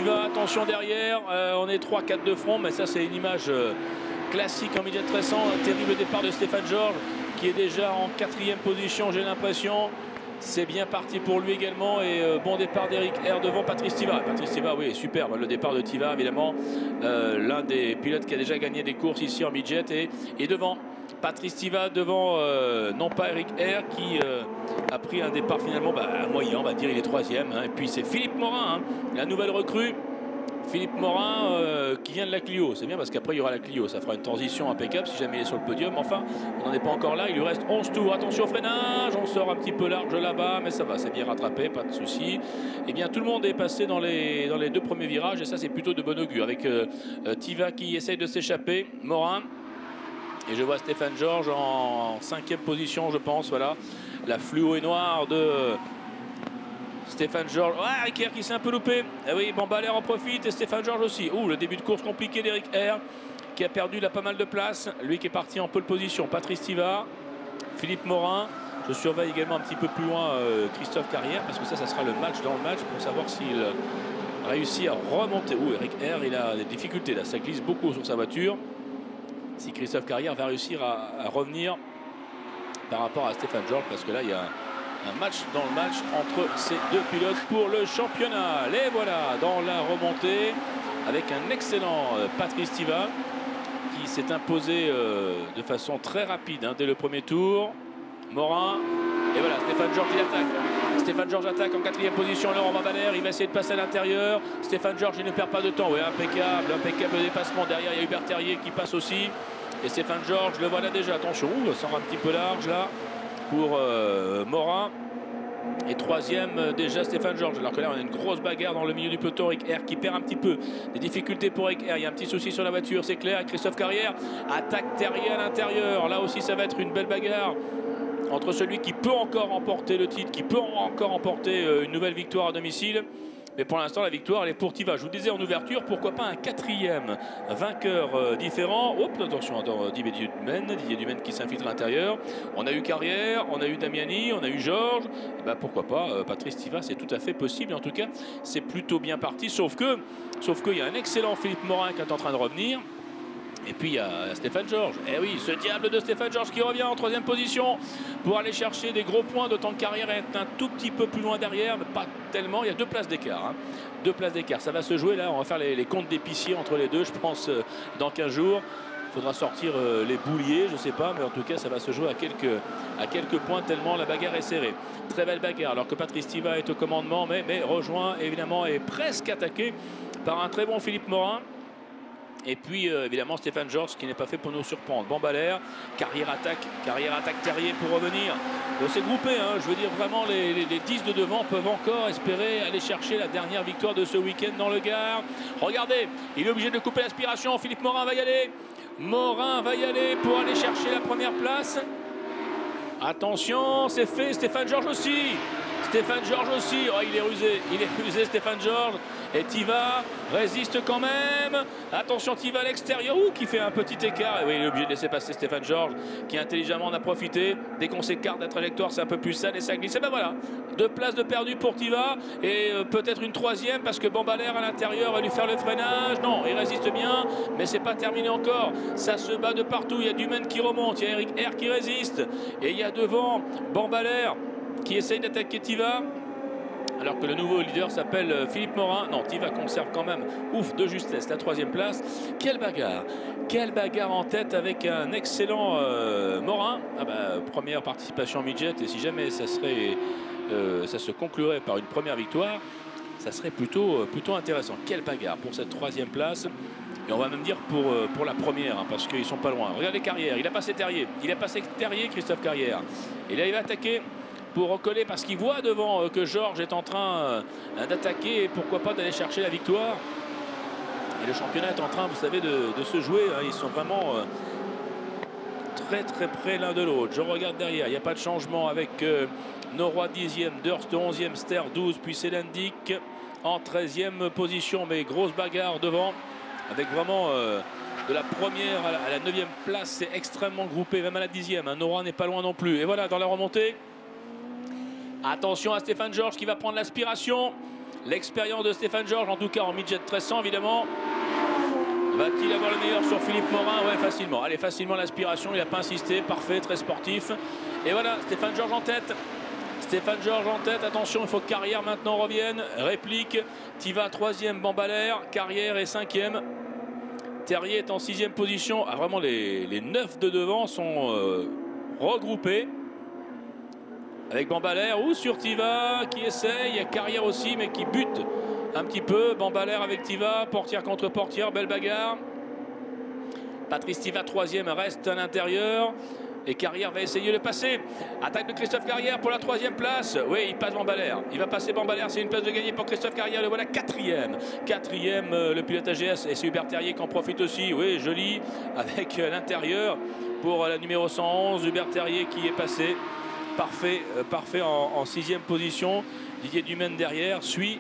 Tiva, attention derrière, on est 3-4 de front, mais ça c'est une image classique en milieu de récent. Un terrible départ de Stéphane Georges qui est déjà en 4e position, j'ai l'impression. C'est bien parti pour lui également et bon départ d'Eric R devant Patrice Tiva. Patrice Tiva, oui, superbe, le départ de Tiva évidemment, l'un des pilotes qui a déjà gagné des courses ici en midget et devant Patrice Tiva, devant non pas Eric R qui a pris un départ finalement moyen, on va dire, il est 3e. Hein. Et puis c'est Philippe Morin, hein, la nouvelle recrue. Philippe Morin qui vient de la Clio, c'est bien parce qu'après il y aura la Clio, ça fera une transition impeccable si jamais il est sur le podium. Enfin, on n'en est pas encore là, il lui reste 11 tours. Attention au freinage, on sort un petit peu large là-bas, mais ça va, c'est bien rattrapé, pas de souci. Et bien tout le monde est passé dans les 2 premiers virages et ça c'est plutôt de bon augure avec Tiva qui essaye de s'échapper, Morin. Et je vois Stéphane Georges en 5e position, je pense, voilà. La fluo est noire de Stéphane Georges. Ah, Eric R qui s'est un peu loupé. Ah oui, Bambalère en profite et Stéphane Georges aussi. Ouh, le début de course compliqué d'Eric R qui a perdu là pas mal de place. Lui qui est parti en pole position. Patrice Tiva, Philippe Morin. Je surveille également un petit peu plus loin Christophe Carrière parce que ça sera le match dans le match pour savoir s'il réussit à remonter. Ouh, Eric R, il a des difficultés là. Ça glisse beaucoup sur sa voiture. Si Christophe Carrière va réussir à revenir par rapport à Stéphane Georges parce que là, il y a un match dans le match entre ces 2 pilotes pour le championnat. Les voilà dans la remontée avec un excellent Patrice Tiva qui s'est imposé de façon très rapide dès le premier tour. Morin, et voilà, Stéphane Georges il attaque. Stéphane Georges attaque en 4e position. Laurent Bambalère, il va essayer de passer à l'intérieur. Stéphane Georges, il ne perd pas de temps. Oui, impeccable dépassement. Derrière, il y a Hubert Terrier qui passe aussi. Et Stéphane Georges, le voilà déjà. Attention, ça sort un petit peu large là pour Morin. Et 3e déjà Stéphane Georges. Alors que là on a une grosse bagarre dans le milieu du peloton. Eric R qui perd un petit peu. Des difficultés pour Eric R. Il y a un petit souci sur la voiture, c'est clair. Christophe Carrière attaque Terrier à l'intérieur. Là aussi ça va être une belle bagarre entre celui qui peut encore remporter le titre, qui peut encore remporter une nouvelle victoire à domicile. Mais pour l'instant, la victoire, elle est pour Tiva. Je vous disais en ouverture, pourquoi pas un 4e vainqueur différent. Hop, attention, Didier Dumaine qui s'infiltre à l'intérieur. On a eu Carrière, on a eu Damiani, on a eu Georges. Pourquoi pas Patrice Tiva, c'est tout à fait possible. En tout cas, c'est plutôt bien parti. Sauf qu'il y a un excellent Philippe Morin qui est en train de revenir. Et puis il y a Stéphane Georges. Eh oui, ce diable de Stéphane Georges qui revient en 3e position pour aller chercher des gros points, d'autant que Carrière est un tout petit peu plus loin derrière, mais pas tellement. Il y a 2 places d'écart. Hein. 2 places d'écart. Ça va se jouer là. On va faire les comptes d'épicier entre les deux, je pense, dans 15 jours. Il faudra sortir les bouliers, je ne sais pas, mais en tout cas, ça va se jouer à quelques points tellement la bagarre est serrée. Très belle bagarre, alors que Patrice Tiva est au commandement, mais rejoint évidemment et presque attaqué par un très bon Philippe Morin. Et puis évidemment Stéphane Georges qui n'est pas fait pour nous surprendre. Bambalère, Carrière attaque Terrier pour revenir. C'est groupé, hein, je veux dire vraiment les 10 de devant peuvent encore espérer aller chercher la dernière victoire de ce week-end dans le Gard. Regardez, il est obligé de couper l'aspiration, Philippe Morin va y aller. Morin va y aller pour aller chercher la première place. Attention, c'est fait, Stéphane Georges aussi. Stéphane Georges aussi, oh, il est rusé Stéphane Georges. Et Tiva résiste quand même. Attention Tiva à l'extérieur, qui fait un petit écart. Et oui, il est obligé de laisser passer Stéphane Georges qui intelligemment en a profité. Dès qu'on s'écarte de la trajectoire, c'est un peu plus sale et ça glisse. Et ben voilà, 2 places de perdu pour Tiva et peut-être une 3e parce que Bambalère à l'intérieur va lui faire le freinage. Non, il résiste bien, mais c'est pas terminé encore. Ça se bat de partout. Il y a Dumaine qui remonte, il y a Eric R qui résiste et il y a devant Bambalère qui essaye d'attaquer Tiva. Alors que le nouveau leader s'appelle Philippe Morin. Non, Tiva conserve quand même, de justesse, la 3e place. Quelle bagarre en tête avec un excellent Morin. Première participation en midget. Et si jamais ça se conclurait par une première victoire, ça serait plutôt intéressant. Quelle bagarre pour cette 3e place. Et on va même dire pour la première, hein, parce qu'ils sont pas loin. Regardez Carrière, il a passé Terrier. Christophe Carrière. Et là, il va attaquer pour recoller parce qu'il voit devant que Georges est en train d'attaquer et pourquoi pas d'aller chercher la victoire. Et le championnat est en train, vous savez, de se jouer. Hein. Ils sont vraiment très près l'un de l'autre. Je regarde derrière, il n'y a pas de changement avec Noroy 10e, Durst 11e, Ster 12, puis Selendik en 13e position. Mais grosse bagarre devant avec vraiment de la première à la 9e place. C'est extrêmement groupé, même à la 10e. Hein. Noroy n'est pas loin non plus. Et voilà, dans la remontée. Attention à Stéphane Georges qui va prendre l'aspiration. l'expérience de Stéphane Georges, en tout cas en midget 1300 évidemment. Va-t-il avoir le meilleur sur Philippe Morin? Ouais, facilement. Allez, facilement l'aspiration, il n'a pas insisté, parfait, très sportif. Et voilà, Stéphane Georges en tête. Stéphane Georges en tête, attention, il faut que Carrière maintenant revienne. Réplique, Tiva 3e, Bambalère, Carrière est 5e. Terrier est en 6e position. Ah, vraiment, les 9 de devant sont regroupés. Avec Bambalère ou sur Tiva qui essaye. Il y a Carrière aussi, mais qui bute un petit peu. Bambalère avec Tiva, portière contre portière, belle bagarre. Patrice Tiva 3e reste à l'intérieur. Et Carrière va essayer de passer. Attaque de Christophe Carrière pour la 3e place. Oui, il passe Bambalère. Il va passer Bambalère. C'est une place de gagner pour Christophe Carrière. Le voilà 4e. 4e, le pilote AGS. Et c'est Hubert Terrier qui en profite aussi. Oui, joli. Avec l'intérieur pour la numéro 111. Hubert Terrier qui est passé. Parfait, parfait en 6e position. Didier Dumaine derrière suit.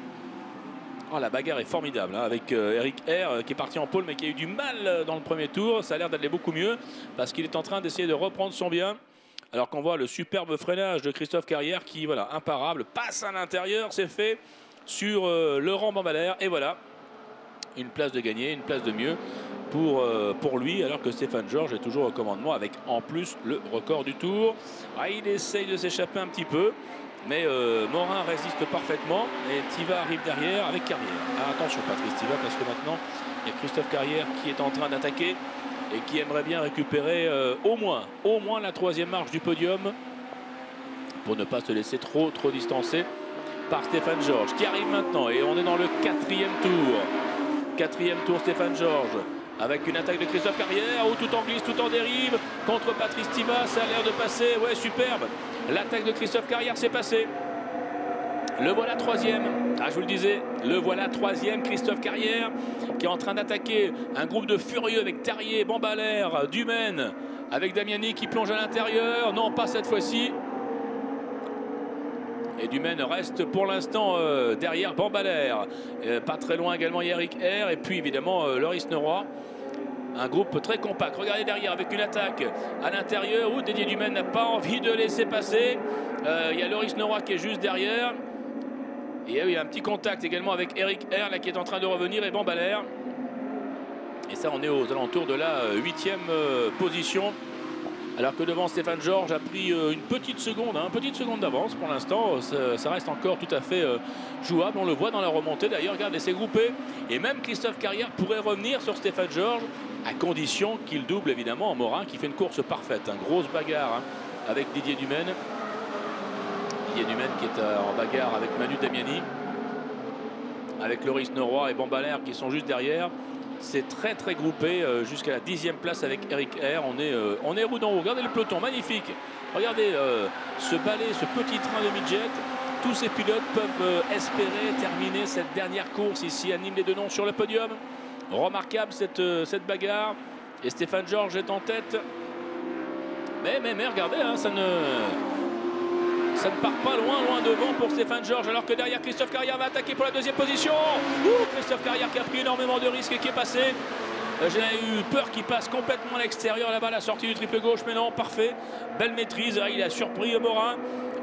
Oh, la bagarre est formidable hein, avec Eric R qui est parti en pôle mais qui a eu du mal dans le premier tour. Ça a l'air d'aller beaucoup mieux parce qu'il est en train d'essayer de reprendre son bien. Alors qu'on voit le superbe freinage de Christophe Carrière qui, voilà, imparable, passe à l'intérieur, c'est fait sur Laurent Bambalère. Et voilà, une place de gagné, une place de mieux pour lui, alors que Stéphane Georges est toujours au commandement avec en plus le record du tour. Ah, il essaye de s'échapper un petit peu. Mais Morin résiste parfaitement et Tiva arrive derrière avec Carrière. Ah, attention Patrice Tiva parce que maintenant il y a Christophe Carrière qui est en train d'attaquer et qui aimerait bien récupérer au moins la 3e marche du podium pour ne pas se laisser trop distancer par Stéphane Georges qui arrive maintenant et on est dans le 4e tour. 4e tour Stéphane Georges avec une attaque de Christophe Carrière où tout en glisse, tout en dérive contre Patrice Tiva, ça a l'air de passer, ouais, superbe. L'attaque de Christophe Carrière s'est passée. Le voilà 3e. Ah, je vous le disais, le voilà 3e, Christophe Carrière qui est en train d'attaquer un groupe de furieux avec Terrier, Bambalère, Dumaine, avec Damiani qui plonge à l'intérieur. Non, pas cette fois-ci. Et Dumaine reste pour l'instant derrière Bambalère. Pas très loin également Eric R. Et puis évidemment Loris Neuroy. Un groupe très compact. Regardez derrière avec une attaque à l'intérieur où Didier Dumaine n'a pas envie de laisser passer. Il y a Loris Neuroy qui est juste derrière. Et il y a un petit contact également avec Eric R là, qui est en train de revenir et Bambalère. Et ça, on est aux alentours de la 8e position. Alors que devant Stéphane Georges a pris une petite seconde d'avance pour l'instant. Ça reste encore tout à fait jouable. On le voit dans la remontée d'ailleurs. Regardez, c'est groupé. Et même Christophe Carrière pourrait revenir sur Stéphane Georges à condition qu'il double évidemment en Morin qui fait une course parfaite. Grosse bagarre hein, avec Didier Dumaine. Didier Dumaine qui est en bagarre avec Manu Damiani. Avec Loris Neuroy et Bambalère qui sont juste derrière. C'est très groupé jusqu'à la 10e place avec Eric R. On est roue d'en haut. Regardez le peloton, magnifique. Regardez ce balai, ce petit train de midget. Tous ces pilotes peuvent espérer terminer cette dernière course ici à Nîmes-les-Deux-Noms sur le podium. Remarquable cette bagarre. Et Stéphane Georges est en tête. Mais regardez, hein, ça ne part pas loin devant pour Stéphane Georges, alors que derrière Christophe Carrière va attaquer pour la 2e position. Christophe Carrière qui a pris énormément de risques et qui est passé. J'ai eu peur qu'il passe complètement à l'extérieur là-bas, la sortie du triple gauche, mais non, parfait. Belle maîtrise, il a surpris Morin.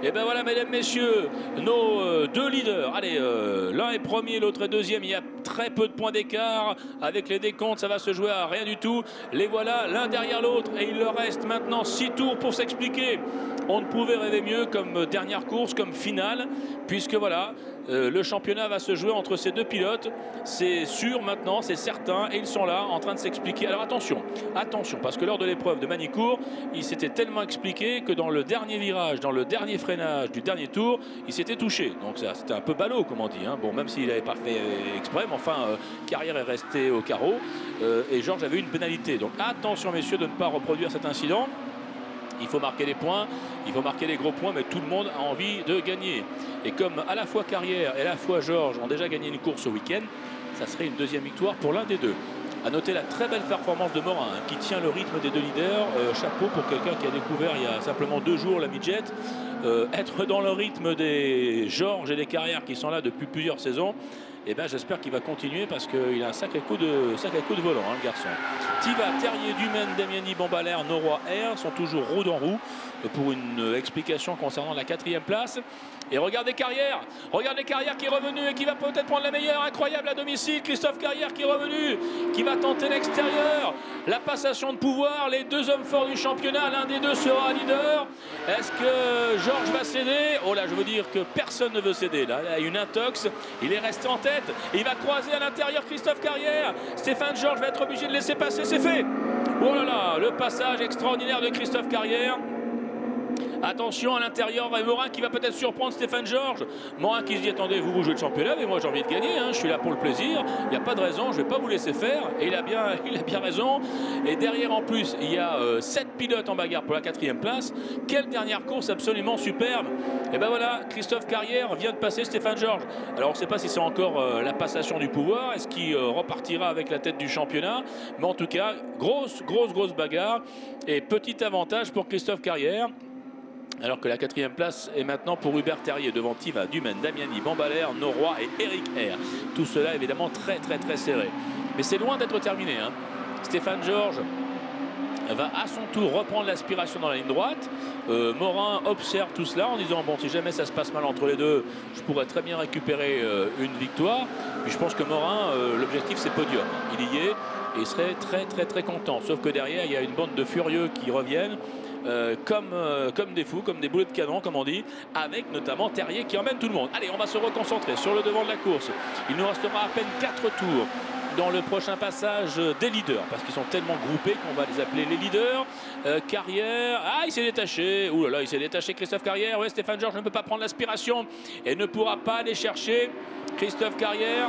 Et ben voilà, mesdames, messieurs, nos deux leaders. Allez, l'un est premier, l'autre est 2e. Il y a très peu de points d'écart. Avec les décomptes, ça va se jouer à rien du tout. Les voilà, l'un derrière l'autre. Et il leur reste maintenant 6 tours pour s'expliquer. On ne pouvait rêver mieux comme dernière course, comme finale. Puisque voilà, le championnat va se jouer entre ces deux pilotes. C'est sûr maintenant, c'est certain. Et ils sont là, en train de s'expliquer. Alors attention, parce que lors de l'épreuve de Manicourt, il s'était tellement expliqué que dans le dernier virage, dans le dernier freinage du dernier tour, il s'était touché. Donc c'était un peu ballot, comme on dit. Hein. Bon, même s'il n'avait pas fait exprès, mais enfin, Carrière est resté au carreau. Et Georges avait une pénalité. Donc attention, messieurs, de ne pas reproduire cet incident. Il faut marquer les points, il faut marquer les gros points, mais tout le monde a envie de gagner. Et comme à la fois Carrière et à la fois Georges ont déjà gagné une course au week-end, ça serait une 2e victoire pour l'un des deux. À noter la très belle performance de Morin, hein, qui tient le rythme des deux leaders. Chapeau pour quelqu'un qui a découvert il y a simplement 2 jours la midget. Être dans le rythme des Georges et des Carrières qui sont là depuis plusieurs saisons. Et ben j'espère qu'il va continuer parce qu'il a un sacré coup de volant, hein, le garçon. Tiva, Terrier, Dumaine, Damiani, Bambalère, Neuroy, R sont toujours roue dans roue pour une explication concernant la 4e place. Et regardez Carrière. Regardez Carrière qui est revenu et qui va peut-être prendre la meilleure. Incroyable à domicile. Christophe Carrière qui est revenu, qui va tenter l'extérieur. La passation de pouvoir. Les deux hommes forts du championnat. L'un des deux sera leader. Est-ce que Georges va céder? Oh là, je veux dire que personne ne veut céder. Là, il y a une intox. Il est resté en tête. Il va croiser à l'intérieur Christophe Carrière. Stéphane Georges va être obligé de laisser passer. C'est fait. Oh là là, le passage extraordinaire de Christophe Carrière. Attention à l'intérieur, Morin qui va peut-être surprendre Stéphane Georges. Morin qui se dit, attendez, vous jouez le championnat, mais moi j'ai envie de gagner, hein, je suis là pour le plaisir, il n'y a pas de raison, je ne vais pas vous laisser faire. Et il a bien raison. Et derrière en plus, il y a 7 pilotes en bagarre pour la 4e place. Quelle dernière course absolument superbe. Et ben voilà, Christophe Carrière vient de passer Stéphane Georges. Alors on ne sait pas si c'est encore la passation du pouvoir, est-ce qu'il repartira avec la tête du championnat. Mais en tout cas, grosse bagarre. Et petit avantage pour Christophe Carrière. Alors que la 4e place est maintenant pour Hubert Terrier, devant Tiva, Dumaine, Damiani, Bambalère, Noroy et Eric R. Tout cela évidemment très serré. Mais c'est loin d'être terminé, hein. Stéphane Georges va à son tour reprendre l'aspiration dans la ligne droite. Morin observe tout cela en disant, bon, si jamais ça se passe mal entre les deux, je pourrais très bien récupérer une victoire. Puis je pense que Morin, l'objectif c'est podium. Il y est et il serait très content. Sauf que derrière, il y a une bande de furieux qui reviennent. Comme des fous, comme des boulets de canon, comme on dit, avec notamment Terrier qui emmène tout le monde. Allez, on va se reconcentrer sur le devant de la course. Il nous restera à peine 4 tours dans le prochain passage des leaders, parce qu'ils sont tellement groupés qu'on va les appeler les leaders. Carrière, ah, il s'est détaché. Ouh là là, il s'est détaché Christophe Carrière. Ouais, Stéphane Georges ne peut pas prendre l'aspiration et ne pourra pas aller chercher Christophe Carrière.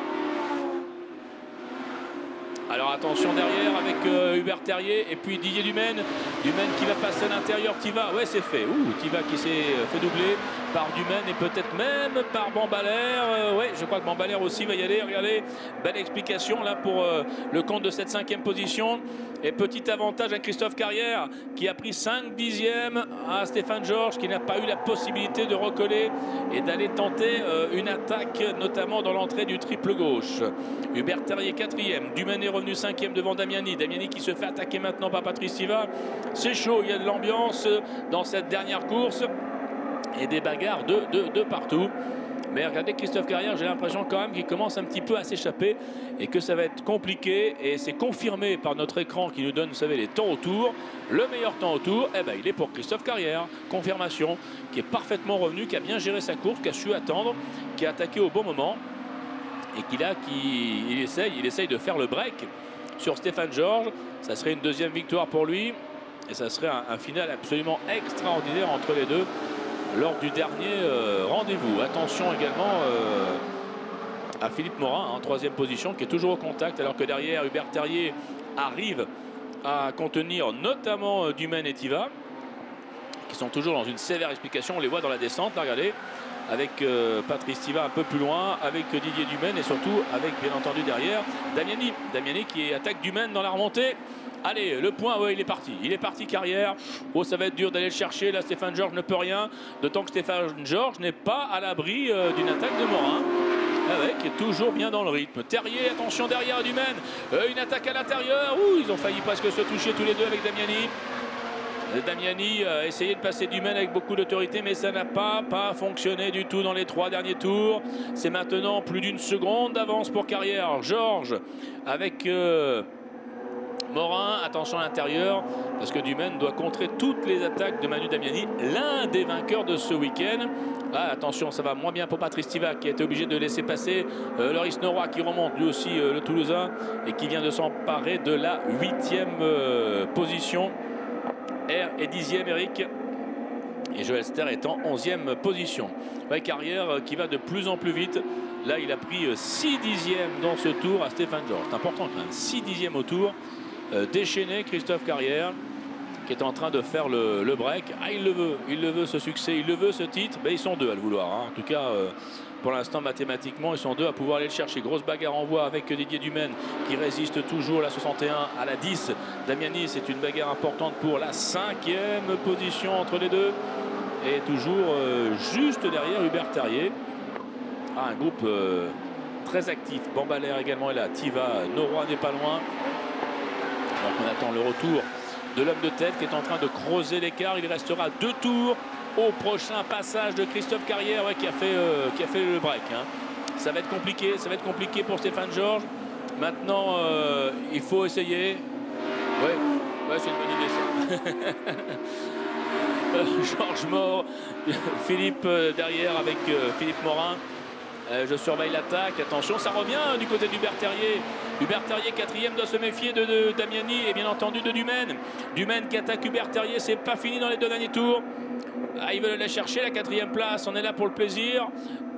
Alors attention derrière avec Hubert Terrier et puis Didier Dumaine. Dumaine qui va passer à l'intérieur. Tiva, ouais, c'est fait. Ouh, Tiva qui s'est fait doubler par Dumaine et peut-être même par Bambalère. Ouais, je crois que Bambalère aussi va y aller. Regardez, belle explication là pour le compte de cette 5e position. Et petit avantage à Christophe Carrière qui a pris 5 dixièmes à Stéphane Georges qui n'a pas eu la possibilité de recoller et d'aller tenter une attaque notamment dans l'entrée du triple gauche. Hubert Terrier 4e, Dumaine est revenu 5e devant Damiani. Damiani qui se fait attaquer maintenant par Patrice Tiva. C'est chaud, il y a de l'ambiance dans cette dernière course et des bagarres de partout. Mais regardez Christophe Carrière, j'ai l'impression quand même qu'il commence un petit peu à s'échapper et que ça va être compliqué. Et c'est confirmé par notre écran qui nous donne, vous savez, les temps autour. Le meilleur temps autour, eh ben, il est pour Christophe Carrière. Confirmation, qui est parfaitement revenu, qui a bien géré sa course, qui a su attendre, qui a attaqué au bon moment. Et il essaye de faire le break sur Stéphane Georges. Ça serait une 2e victoire pour lui. Et ça serait un final absolument extraordinaire entre les deux lors du dernier rendez-vous. Attention également à Philippe Morin en 3e position qui est toujours au contact alors que derrière Hubert Terrier arrive à contenir notamment Dumaine et Tiva qui sont toujours dans une sévère explication. On les voit dans la descente, là, regardez, avec Patrice Tiva un peu plus loin, avec Didier Dumaine et surtout avec bien entendu derrière Damiani qui attaque Dumaine dans la remontée. Allez, le point, ouais, il est parti Carrière. Oh, ça va être dur d'aller le chercher. Là, Stéphane Georges ne peut rien. D'autant que Stéphane Georges n'est pas à l'abri d'une attaque de Morin. Avec, est toujours bien dans le rythme. Terrier, attention derrière Dumaine. Une attaque à l'intérieur. Ouh, ils ont failli presque se toucher tous les deux avec Damiani. Damiani a essayé de passer Dumaine avec beaucoup d'autorité, mais ça n'a pas fonctionné du tout dans les 3 derniers tours. C'est maintenant plus d'1 seconde d'avance pour Carrière. Georges avec Morin, attention à l'intérieur, parce que Dumaine doit contrer toutes les attaques de Manu Damiani, l'un des vainqueurs de ce week-end. Ah, attention, ça va moins bien pour Patrice Tiva qui a été obligé de laisser passer Loris Noroy qui remonte lui aussi le Toulousain et qui vient de s'emparer de la 8e position. R est 10e, Eric. Et Joël Ster est en 11e position. Ouais, Carrière qui va de plus en plus vite. Là, il a pris 6 dixièmes dans ce tour à Stéphane Georges. C'est important quand même, 6 dixièmes au tour. Déchaîné Christophe Carrière qui est en train de faire le break. Ah, il le veut ce succès, il le veut ce titre. Ben, ils sont 2 à le vouloir, hein. En tout cas pour l'instant mathématiquement ils sont 2 à pouvoir aller le chercher. Grosse bagarre en voie avec Didier Dumaine qui résiste toujours, la 61 à la 10. Damiani, c'est une bagarre importante pour la 5e position entre les deux. Et toujours juste derrière Hubert Terrier. Ah, un groupe très actif. Bambalère également est là. Tiva, Noroy n'est pas loin. Alors qu'on attend le retour de l'homme de tête qui est en train de creuser l'écart. Il restera 2 tours au prochain passage de Christophe Carrière, ouais, qui a fait le break. Hein. Ça va être compliqué pour Stéphane Georges. Maintenant, il faut essayer. Ouais, c'est une bonne idée ça. Georges mort, Philippe derrière avec Philippe Morin. Je surveille l'attaque. Attention, ça revient du côté d'Hubert Terrier. Hubert Terrier, quatrième, doit se méfier de Damiani et bien entendu de Dumaine. Dumaine qui attaque Hubert Terrier. C'est pas fini dans les 2 derniers tours. Ah, ils veulent aller chercher la 4e place. On est là pour le plaisir.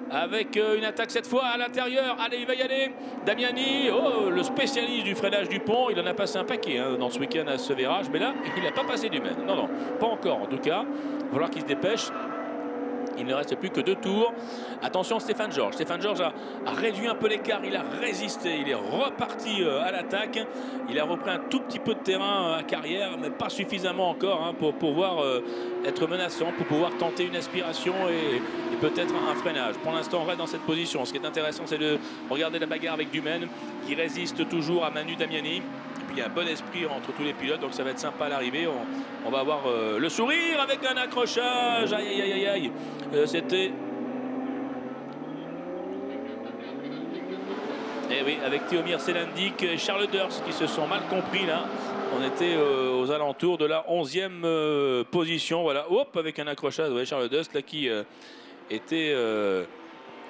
Avec une attaque cette fois à l'intérieur. Allez, il va y aller. Damiani, oh, le spécialiste du freinage du pont. Il en a passé un paquet hein, dans ce week-end à ce virage. Mais là, il n'a pas passé Dumaine. Non, pas encore en tout cas. Il va falloir qu'il se dépêche. Il ne reste plus que 2 tours. Attention Stéphane Georges. Stéphane Georges a réduit un peu l'écart. Il a résisté. Il est reparti à l'attaque. Il a repris un tout petit peu de terrain à Carrière, mais pas suffisamment encore hein, pour pouvoir être menaçant, pour pouvoir tenter une aspiration et peut-être un freinage. Pour l'instant, on reste dans cette position. Ce qui est intéressant, c'est de regarder la bagarre avec Dumaine, qui résiste toujours à Manu Damiani. Il y a un bon esprit entre tous les pilotes, donc ça va être sympa à l'arrivée. On va avoir le sourire avec un accrochage. Aïe, aïe, aïe, aïe. C'était... Eh oui, avec Théomir Selandic et Charles Durst qui se sont mal compris là. On était aux alentours de la 11e position. Voilà, hop, avec un accrochage. Ouais, Charles Durst là qui était...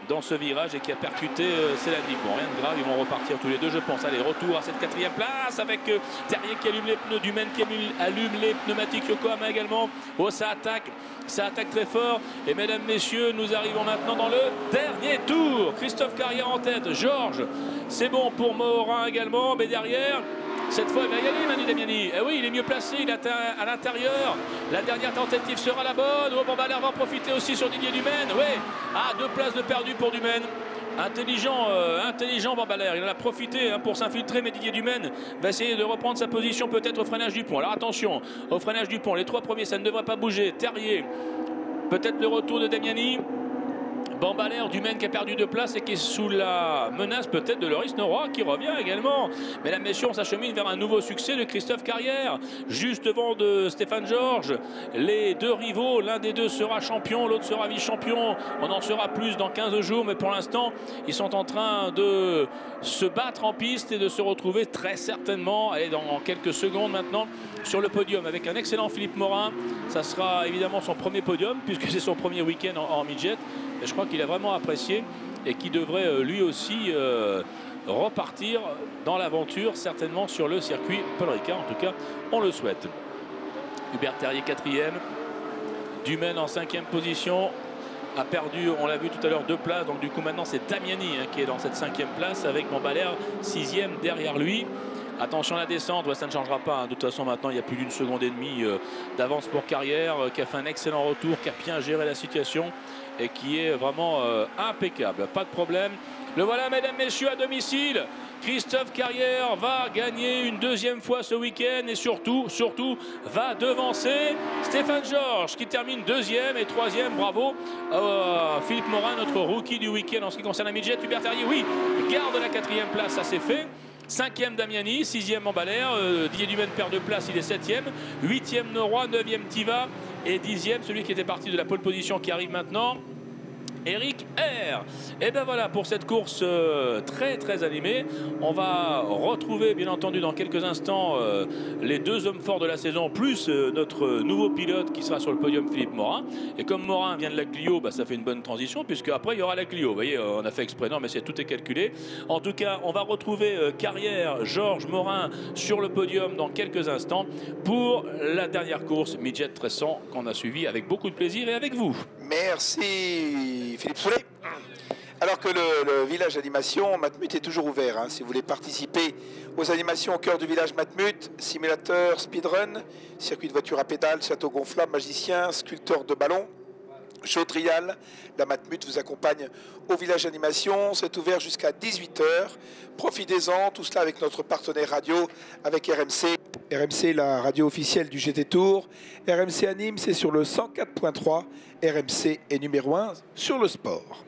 dans ce virage et qui a percuté Selandic. Bon, rien de grave, ils vont repartir tous les deux, je pense. Allez, retour à cette 4e place avec Terrier qui allume les pneus, Dumaine qui allume les pneumatiques, Yokohama également. Oh, ça attaque très fort. Et mesdames, messieurs, nous arrivons maintenant dans le dernier tour. Christophe Carrière en tête, Georges, c'est bon pour Morin également, mais derrière... Cette fois, il va y aller, Manu Damiani. Eh oui, il est mieux placé, il est à l'intérieur. La dernière tentative sera la bonne. Oh, Bambalère va en profiter aussi sur Didier Dumaine. Oui, 2 places de perdu pour Dumaine. Intelligent Bambalère. Il en a profité hein, pour s'infiltrer, mais Didier Dumaine va essayer de reprendre sa position peut-être au freinage du pont. Alors attention, au freinage du pont, les 3 premiers, ça ne devrait pas bouger. Terrier, peut-être le retour de Damiani. Bambalère, Dumaine qui a perdu 2 places et qui est sous la menace peut-être de Loris Norroy qui revient également. Mesdames, messieurs, on s'achemine vers un nouveau succès de Christophe Carrière. Juste devant de Stéphane Georges. Les 2 rivaux, l'un des 2 sera champion, l'autre sera vice-champion. On en saura plus dans 15 jours, mais pour l'instant, ils sont en train de se battre en piste et de se retrouver très certainement, allez, dans quelques secondes maintenant, sur le podium avec un excellent Philippe Morin. Ça sera évidemment son premier podium puisque c'est son premier week-end en midget. Et je crois qu'il a vraiment apprécié et qui devrait lui aussi repartir dans l'aventure, certainement sur le circuit Paul Ricard. En tout cas, on le souhaite. Hubert Terrier 4e, Dumaine en 5e position, a perdu, on l'a vu tout à l'heure, 2 places. Donc du coup maintenant c'est Damiani hein, qui est dans cette 5e place avec Bambalère 6e derrière lui. Attention à la descente, ouais, ça ne changera pas. Hein. De toute façon, maintenant, il y a plus d'1,5 seconde d'avance pour Carrière, qui a fait un excellent retour, qui a bien géré la situation et qui est vraiment impeccable. Pas de problème. Le voilà, mesdames, messieurs, à domicile. Christophe Carrière va gagner une 2e fois ce week-end et surtout, va devancer Stéphane Georges qui termine 2e et 3e. Bravo Philippe Morin, notre rookie du week-end en ce qui concerne la midget. Hubert Terrier, oui, garde la 4e place, ça c'est fait. 5e Damiani, 6e Bambalère, Didier Dumaine perd 2 places, il est 7e, 8e Norroy, 9e Tiva et 10e celui qui était parti de la pole position qui arrive maintenant, Eric R. Et bien voilà pour cette course très animée. On va retrouver bien entendu dans quelques instants les 2 hommes forts de la saison plus notre nouveau pilote qui sera sur le podium, Philippe Morin. Et comme Morin vient de la Clio, bah, ça fait une bonne transition puisque après il y aura la Clio. Vous voyez, on a fait exprès, non mais tout est calculé. En tout cas, on va retrouver Carrière, Georges, Morin sur le podium dans quelques instants pour la dernière course midget 1300 qu'on a suivi avec beaucoup de plaisir et avec vous. Merci Philippe Soulet. Alors que le village animation Matmut est toujours ouvert. Hein, si vous voulez participer aux animations au cœur du village Matmut, simulateur, speedrun, circuit de voiture à pédales, château gonflable, magicien, sculpteur de ballons, show trial, la Matmut vous accompagne au village animation. C'est ouvert jusqu'à 18 h. Profitez-en, tout cela avec notre partenaire radio, avec RMC. RMC, la radio officielle du GT Tour. RMC anime, c'est sur le 104.3. RMC est numéro 1 sur le sport.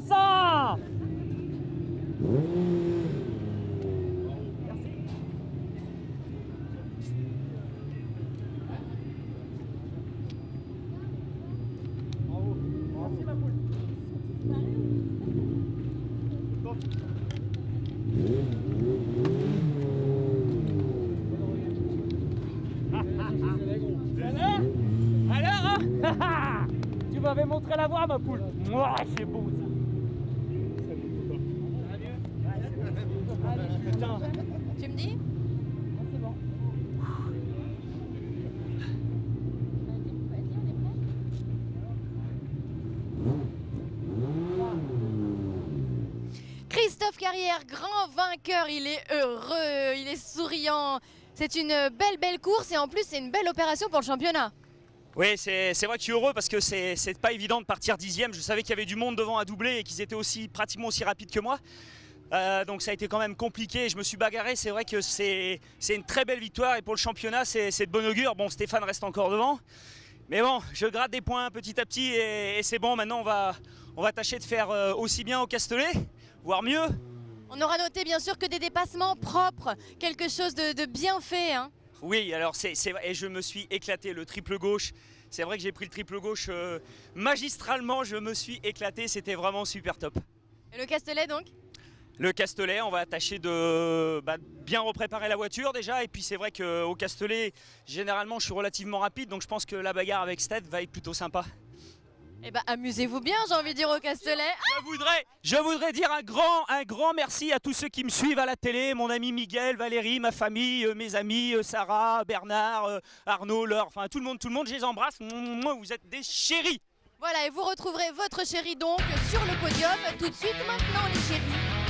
ça. Alors, hein. Tu m'avais montré la voie, ma poule. Mouah, c'est beau ça. Putain. Tu me dis? C'est bon. Vas-y, on est prêt? Christophe Carrière, grand vainqueur, il est heureux, il est souriant. C'est une belle course et en plus c'est une belle opération pour le championnat. Oui, c'est vrai que je suis heureux parce que c'est pas évident de partir 10e. Je savais qu'il y avait du monde devant à doubler et qu'ils étaient pratiquement aussi rapides que moi. Donc ça a été quand même compliqué. Je me suis bagarré. C'est vrai que c'est une très belle victoire et pour le championnat, c'est de bon augure. Bon, Stéphane reste encore devant. Mais bon, je gratte des points petit à petit et c'est bon. Maintenant, on va tâcher de faire aussi bien au Castellet, voire mieux. On aura noté bien sûr que des dépassements propres, quelque chose de bien fait. Hein. Oui, alors et je me suis éclaté, le triple gauche. C'est vrai que j'ai pris le triple gauche magistralement, je me suis éclaté, c'était vraiment super top. Et le Castellet donc? Le Castellet, on va tâcher de bien repréparer la voiture déjà. Et puis c'est vrai qu'au Castellet, généralement je suis relativement rapide, donc je pense que la bagarre avec Sted va être plutôt sympa. Eh ben amusez-vous bien, j'ai envie de dire au Castellet. Je voudrais dire un grand merci à tous ceux qui me suivent à la télé, mon ami Miguel, Valérie, ma famille, mes amis, Sarah, Bernard, Arnaud, Laure, enfin tout le monde, je les embrasse. Vous êtes des chéris. Voilà, et vous retrouverez votre chéri donc sur le podium tout de suite maintenant les chéris.